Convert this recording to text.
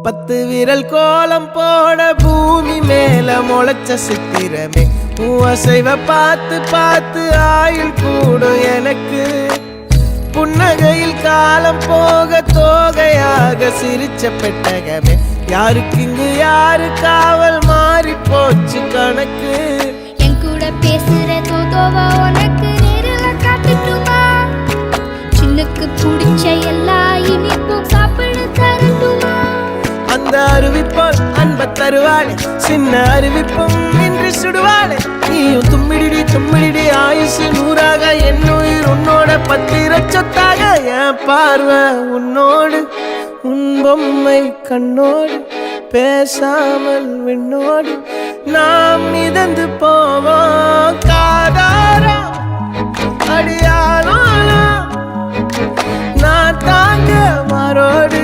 10 விரல் கோலம் போட பூமி மேல முளைச்ச சித்திரமே அசைவ பார்த்து பார்த்து ஆயுள் கூடும் எனக்கு புன்னகையில் காலம் போக தோகையாக சிரிச்ச பெட்டகமே யாருக்கு இங்கு யாரு காவல் மாறி போச்சு கணக்கு என் கூட பேசுற தோதோவா உனக்கு நேரில் காட்டுட்டுமா சின்னுக்கு பிடிச்ச எல்லா இனிப்பும் சாப்பிட தரட்டுமா அந்த அறிவிப்பால் அன்ப தருவாளே சின்ன அறிவிப்பும் இன்று சுடுவாளே நீயும் தும்மிடி தும்மிடி ஆயுசு 100ஆக என் உயிர் உன்னோட 10 லட்சத்தாக என் பார்வை உன்னோடு உன் பொம்மை கண்ணோடு பேசாமல் விண்ணோடு நாம் மிதந்து போவோம் காதாரா அடியாளோ நான் தாங்க மாறோடு